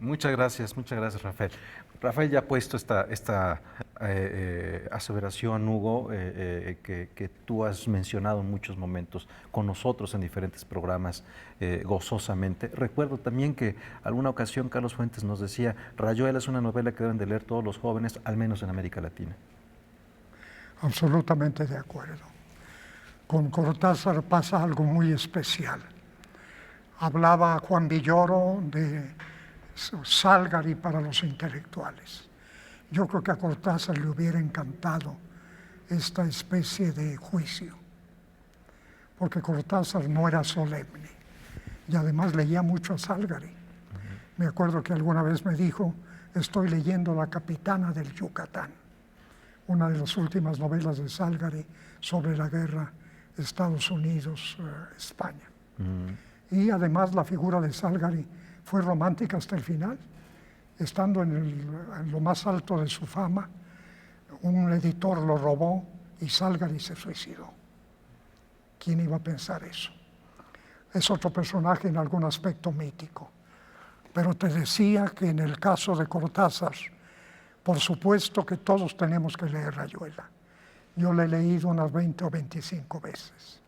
Muchas gracias, Rafael. Rafael ya ha puesto esta aseveración, Hugo, que tú has mencionado en muchos momentos con nosotros en diferentes programas gozosamente. Recuerdo también que alguna ocasión Carlos Fuentes nos decía, Rayuela es una novela que deben de leer todos los jóvenes, al menos en América Latina. Absolutamente de acuerdo. Con Cortázar pasa algo muy especial. Hablaba Juan Villoro de Salgari para los intelectuales. Yo creo que a Cortázar le hubiera encantado esta especie de juicio, porque Cortázar no era solemne y además leía mucho a Salgari. Me acuerdo que alguna vez me dijo, estoy leyendo La Capitana del Yucatán, una de las últimas novelas de Salgari sobre la guerra Estados Unidos-España. Y además la figura de Salgari fue romántica hasta el final. Estando en lo más alto de su fama, un editor lo robó y Salgari se suicidó. ¿Quién iba a pensar eso? Es otro personaje en algún aspecto mítico. Pero te decía que en el caso de Cortázar, por supuesto que todos tenemos que leer Rayuela. Yo le he leído unas 20 o 25 veces.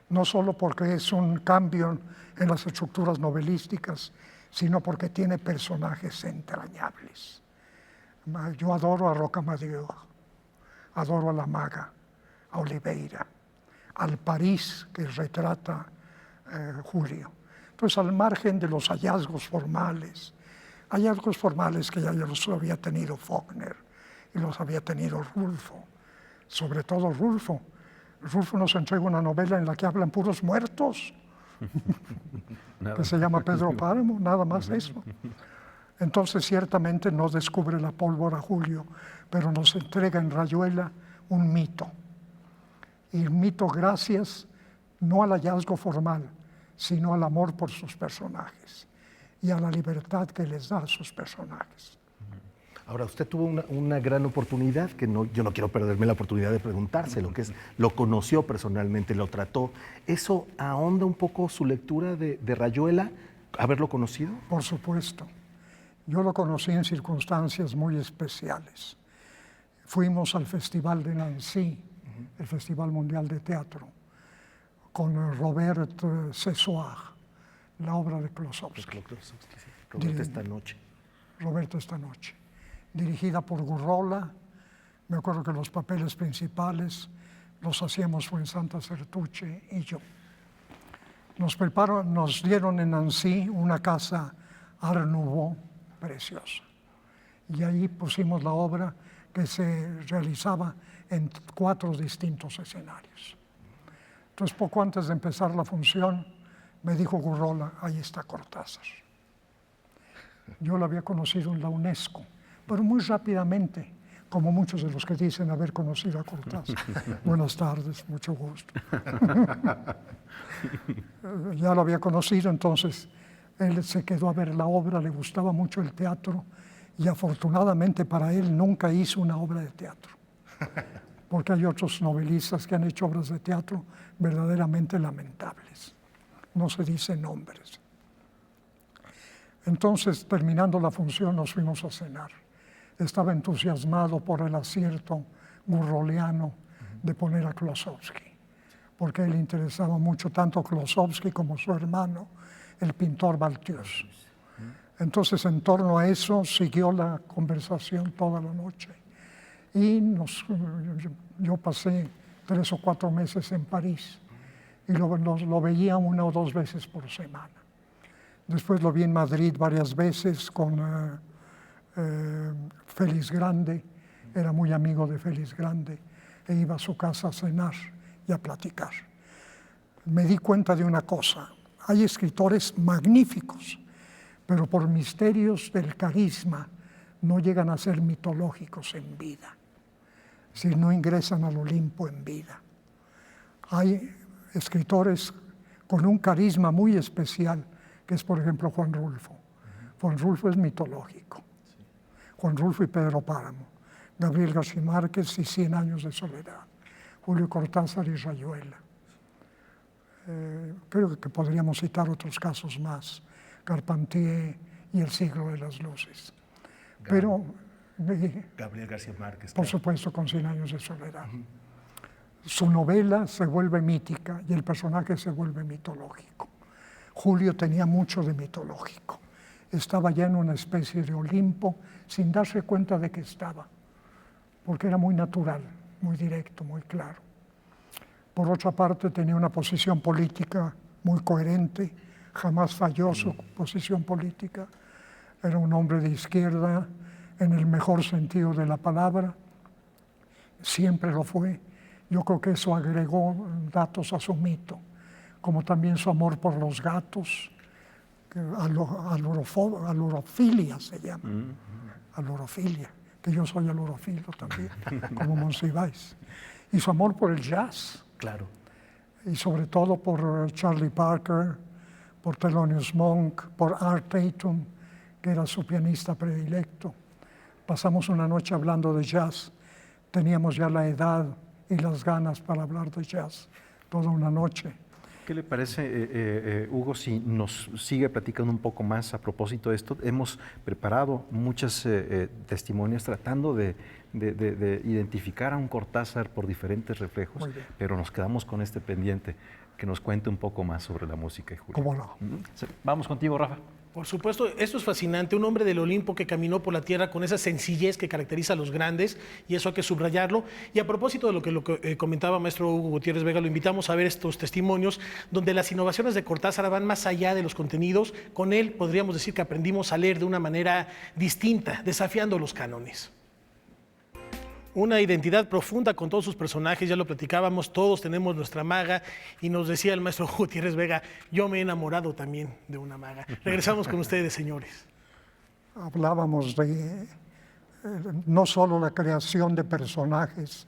No solo porque es un cambio en las estructuras novelísticas, sino porque tiene personajes entrañables. Yo adoro a Rocamadour, adoro a la Maga, a Oliveira, al París que retrata Julio. Entonces, al margen de los hallazgos formales que ya los había tenido Faulkner y los había tenido Rulfo, sobre todo Rulfo. Rulfo nos entrega una novela en la que hablan puros muertos, que se llama Pedro Páramo, nada más eso. Entonces, ciertamente no descubre la pólvora Julio, pero nos entrega en Rayuela un mito. Y el mito gracias no al hallazgo formal, sino al amor por sus personajes y a la libertad que les da a sus personajes. Ahora, usted tuvo una gran oportunidad, que yo no quiero perderme la oportunidad de preguntárselo, que es, lo conoció personalmente, lo trató. ¿Eso ahonda un poco su lectura de Rayuela, haberlo conocido? Por supuesto. Yo lo conocí en circunstancias muy especiales. Fuimos al Festival de Nancy, el Festival Mundial de Teatro, con Robert Cessoir, la obra de Klosowski. Roberto esta noche. Roberto esta noche. Dirigida por Gurrola. Me acuerdo que los papeles principales los hacíamos Fuensanta Certuche y yo. Nos dieron en Nancy una casa Art Nouveau preciosa. Y ahí pusimos la obra que se realizaba en 4 distintos escenarios. Entonces, poco antes de empezar la función, me dijo Gurrola, ahí está Cortázar. Yo lo había conocido en la UNESCO, pero muy rápidamente, como muchos de los que dicen haber conocido a Cortázar. Buenas tardes, mucho gusto. Ya lo había conocido, entonces él se quedó a ver la obra, le gustaba mucho el teatro y afortunadamente para él nunca hizo una obra de teatro. Porque hay otros novelistas que han hecho obras de teatro verdaderamente lamentables. No se dicen nombres. Entonces, terminando la función, nos fuimos a cenar. Estaba entusiasmado por el acierto gurroleano de poner a Klosowski, porque a él le interesaba mucho tanto Klosowski como su hermano, el pintor Baltius. Entonces, en torno a eso, siguió la conversación toda la noche. Y yo pasé 3 o 4 meses en París y lo veía 1 o 2 veces por semana. Después lo vi en Madrid varias veces con Félix Grande, era muy amigo de Félix Grande, e iba a su casa a cenar y a platicar. Me di cuenta de una cosa, hay escritores magníficos, pero por misterios del carisma no llegan a ser mitológicos en vida, si no ingresan al Olimpo en vida. Hay escritores con un carisma muy especial, que es, por ejemplo, Juan Rulfo. Juan Rulfo es mitológico. Juan Rulfo y Pedro Páramo, Gabriel García Márquez y 100 años de soledad, Julio Cortázar y Rayuela. Creo que podríamos citar otros casos más, Carpentier y El siglo de las luces. Pero, Gabriel García Márquez. por supuesto, con 100 años de soledad. Su novela se vuelve mítica y el personaje se vuelve mitológico. Julio tenía mucho de mitológico. Estaba ya en una especie de Olimpo sin darse cuenta de que estaba, porque era muy natural, muy directo, muy claro. Por otra parte, tenía una posición política muy coherente, jamás falló su posición política. Era un hombre de izquierda en el mejor sentido de la palabra, siempre lo fue. Yo creo que eso agregó datos a su mito, como también su amor por los gatos, que alorofilia se llama, alorofilia, que yo soy alorofilo también, como Monsiváis. Y su amor por el jazz. Claro. Y sobre todo por Charlie Parker, por Thelonious Monk, por Art Tatum, que era su pianista predilecto. Pasamos una noche hablando de jazz, teníamos ya la edad y las ganas para hablar de jazz, toda una noche. ¿Qué le parece, Hugo, si nos sigue platicando un poco más a propósito de esto? Hemos preparado muchos testimonios tratando de identificar a un Cortázar por diferentes reflejos, pero nos quedamos con este pendiente, que nos cuente un poco más sobre la música de Julio. ¿Cómo no? Vamos contigo, Rafa. Por supuesto, esto es fascinante, un hombre del Olimpo que caminó por la tierra con esa sencillez que caracteriza a los grandes, y eso hay que subrayarlo. Y a propósito de lo que comentaba maestro Hugo Gutiérrez Vega, lo invitamos a ver estos testimonios donde las innovaciones de Cortázar van más allá de los contenidos. Con él podríamos decir que aprendimos a leer de una manera distinta, desafiando los cánones. Una identidad profunda con todos sus personajes, ya lo platicábamos, todos tenemos nuestra maga, y nos decía el maestro Gutiérrez Vega, yo me he enamorado también de una maga. Regresamos con ustedes, señores. Hablábamos de no solo la creación de personajes,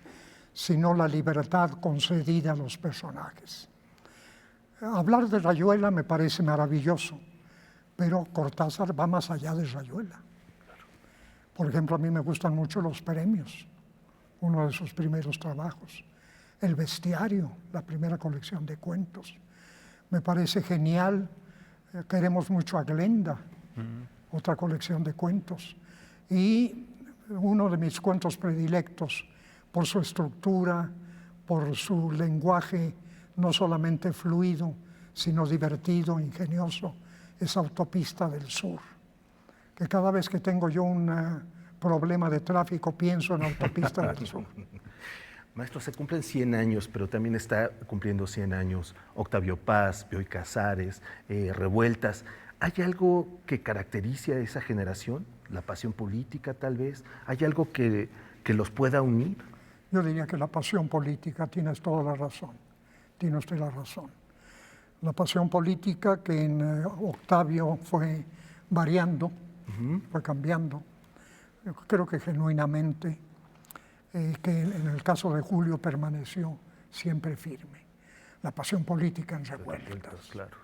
sino la libertad concedida a los personajes. Hablar de Rayuela me parece maravilloso, pero Cortázar va más allá de Rayuela. Por ejemplo, a mí me gustan mucho los premios, uno de sus primeros trabajos. El bestiario, la primera colección de cuentos. Me parece genial. Queremos mucho a Glenda, otra colección de cuentos. Y uno de mis cuentos predilectos, por su estructura, por su lenguaje no solamente fluido, sino divertido, ingenioso, es Autopista del Sur. Que cada vez que tengo yo un problema de tráfico, pienso en Autopista del Sur. Maestro, se cumplen 100 años, pero también está cumpliendo 100 años Octavio Paz, Bioy Casares, Revueltas. ¿Hay algo que caracterice a esa generación? ¿La pasión política, tal vez? ¿Hay algo que los pueda unir? Yo diría que la pasión política, tienes toda la razón. Tiene usted la razón. La pasión política que en Octavio fue variando, fue cambiando. Yo creo que genuinamente, que en el caso de Julio permaneció siempre firme. La pasión política en Revueltas. Claro.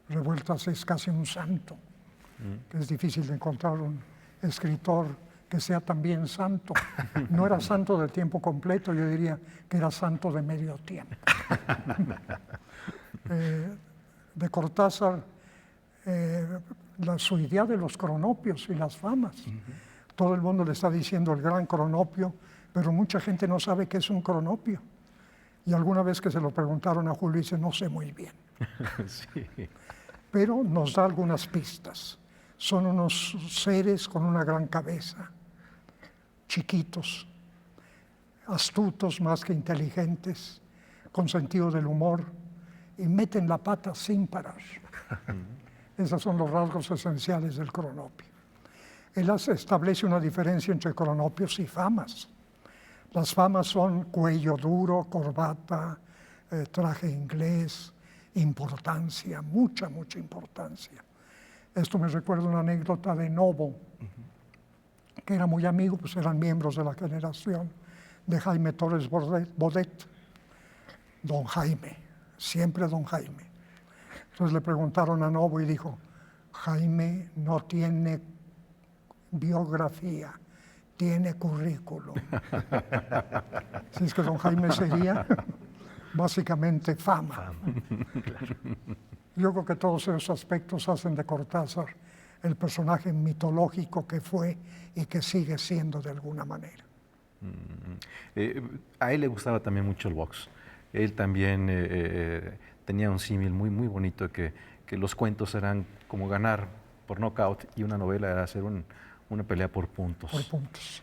Revueltas es casi un santo. Es difícil de encontrar un escritor que sea también santo. No era santo de tiempo completo, yo diría que era santo de medio tiempo. De Cortázar, su idea de los cronopios y las famas. Todo el mundo le está diciendo el gran cronopio, pero mucha gente no sabe qué es un cronopio. Y alguna vez que se lo preguntaron a Julio, dice, no sé muy bien. Sí. Pero nos da algunas pistas. Son unos seres con una gran cabeza, chiquitos, astutos más que inteligentes, con sentido del humor, y meten la pata sin parar. Esos son los rasgos esenciales del cronopio. Él establece una diferencia entre cronopios y famas. Las famas son cuello duro, corbata, traje inglés, importancia, mucha importancia. Esto me recuerda una anécdota de Novo, que era muy amigo, pues eran miembros de la generación de Jaime Torres Bodet. Don Jaime, siempre don Jaime. Entonces le preguntaron a Novo y dijo, Jaime no tiene biografía, tiene currículum. Así es que don Jaime sería básicamente fama. Claro. Yo creo que todos esos aspectos hacen de Cortázar el personaje mitológico que fue y que sigue siendo de alguna manera. A él le gustaba también mucho el box. Él también tenía un símil muy, muy bonito que los cuentos eran como ganar por nocaut y una novela era hacer una pelea por puntos. Por puntos.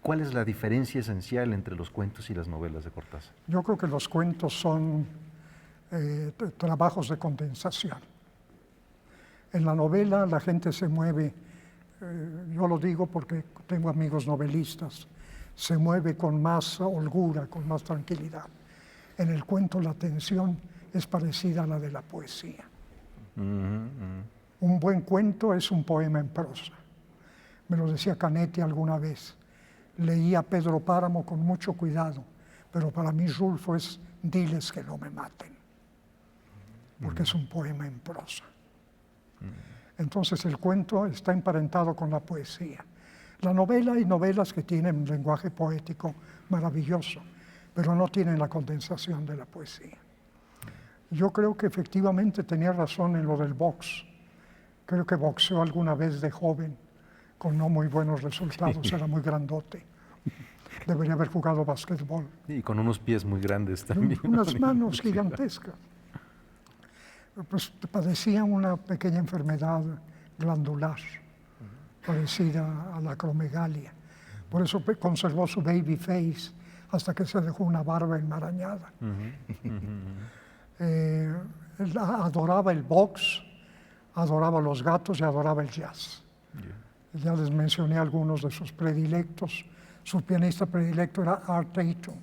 ¿Cuál es la diferencia esencial entre los cuentos y las novelas de Cortázar? Yo creo que los cuentos son trabajos de condensación. En la novela la gente se mueve, yo lo digo porque tengo amigos novelistas, se mueve con más holgura, con más tranquilidad. En el cuento la tensión es parecida a la de la poesía. Un buen cuento es un poema en prosa. Me lo decía Canetti alguna vez. Leía Pedro Páramo con mucho cuidado, pero para mí Rulfo es diles que no me maten, porque es un poema en prosa. Entonces el cuento está emparentado con la poesía. La novela, hay novelas que tienen un lenguaje poético maravilloso, pero no tienen la condensación de la poesía. Yo creo que efectivamente tenía razón en lo del box. Creo que boxeó alguna vez de joven, con no muy buenos resultados, era muy grandote. Debería haber jugado basquetbol. Y con unos pies muy grandes también. Unas manos gigantescas. Pues padecía una pequeña enfermedad glandular, parecida a la acromegalia. Por eso conservó su baby face hasta que se dejó una barba enmarañada. Él adoraba el box, adoraba los gatos y adoraba el jazz. Ya les mencioné algunos de sus predilectos. Su pianista predilecto era Art Tatum.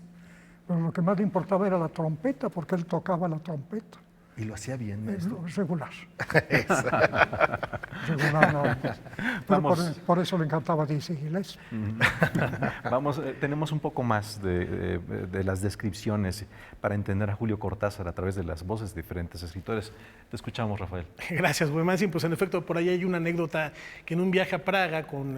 Pero lo que más le importaba era la trompeta, porque él tocaba la trompeta. ¿Y lo hacía bien, maestro? Regular. Regular nada más. Pero por eso le encantaba Dizzy Gillespie. Tenemos un poco más de las descripciones para entender a Julio Cortázar a través de las voces de diferentes escritores. Te escuchamos, Rafael. Gracias, Buemansin. Pues en efecto, por ahí hay una anécdota que en un viaje a Praga con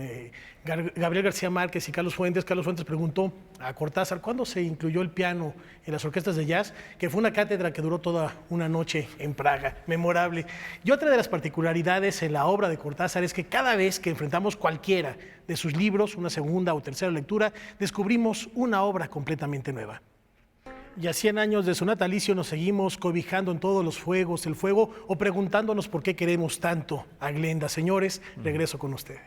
Gabriel García Márquez y Carlos Fuentes preguntó a Cortázar cuándo se incluyó el piano en las orquestas de jazz, que fue una cátedra que duró toda una noche en Praga, memorable. Y otra de las particularidades en la obra de Cortázar es que cada vez que enfrentamos cualquiera de sus libros, una segunda o tercera lectura, descubrimos una obra completamente nueva. Y a 100 años de su natalicio nos seguimos cobijando en todos los fuegos, el fuego, o preguntándonos por qué queremos tanto a Glenda. Señores, regreso con ustedes.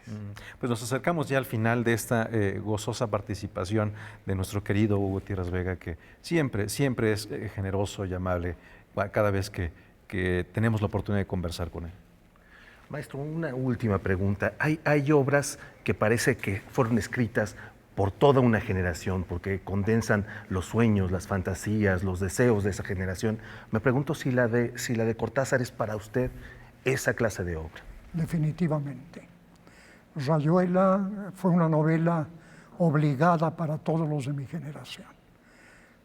Pues nos acercamos ya al final de esta gozosa participación de nuestro querido Hugo Gutiérrez Vega, que siempre es generoso y amable cada vez que tenemos la oportunidad de conversar con él. Maestro, una última pregunta. Hay obras que parece que fueron escritas por toda una generación, porque condensan los sueños, las fantasías, los deseos de esa generación. Me pregunto si la de Cortázar es para usted esa clase de obra. Definitivamente. Rayuela fue una novela obligada para todos los de mi generación.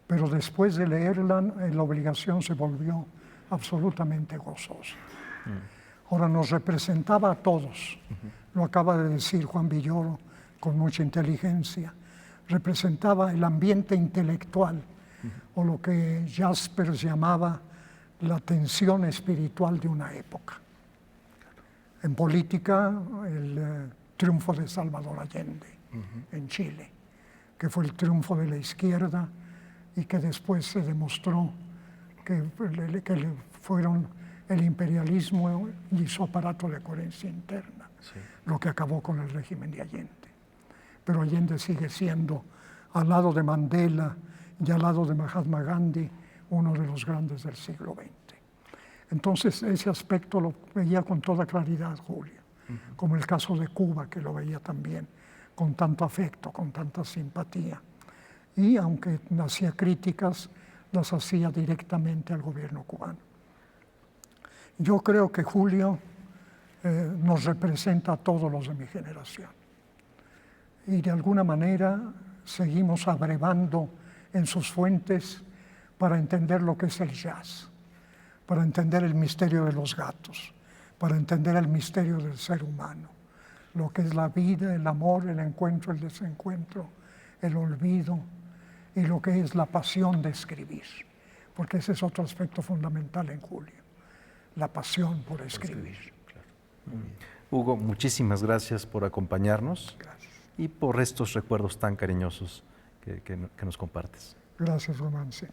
Pero después de leerla, la obligación se volvió absolutamente gozosa. Ahora nos representaba a todos. Lo acaba de decir Juan Villoro con mucha inteligencia. Representaba el ambiente intelectual, o lo que Jaspers llamaba la tensión espiritual de una época. En política, el triunfo de Salvador Allende en Chile, que fue el triunfo de la izquierda y que después se demostró que fueron el imperialismo y su aparato de coherencia interna, lo que acabó con el régimen de Allende. Pero Allende sigue siendo, al lado de Mandela y al lado de Mahatma Gandhi, uno de los grandes del siglo XX. Entonces ese aspecto lo veía con toda claridad Julio, como el caso de Cuba, que lo veía también con tanto afecto, con tanta simpatía. Y aunque hacía críticas, las hacía directamente al gobierno cubano. Yo creo que Julio nos representa a todos los de mi generación. Y de alguna manera seguimos abrevando en sus fuentes para entender lo que es el jazz, para entender el misterio de los gatos, para entender el misterio del ser humano, lo que es la vida, el amor, el encuentro, el desencuentro, el olvido y lo que es la pasión de escribir, porque ese es otro aspecto fundamental en Julio. la pasión por escribir. Hugo, muchísimas gracias por acompañarnos y por estos recuerdos tan cariñosos que nos compartes. Gracias, Romance.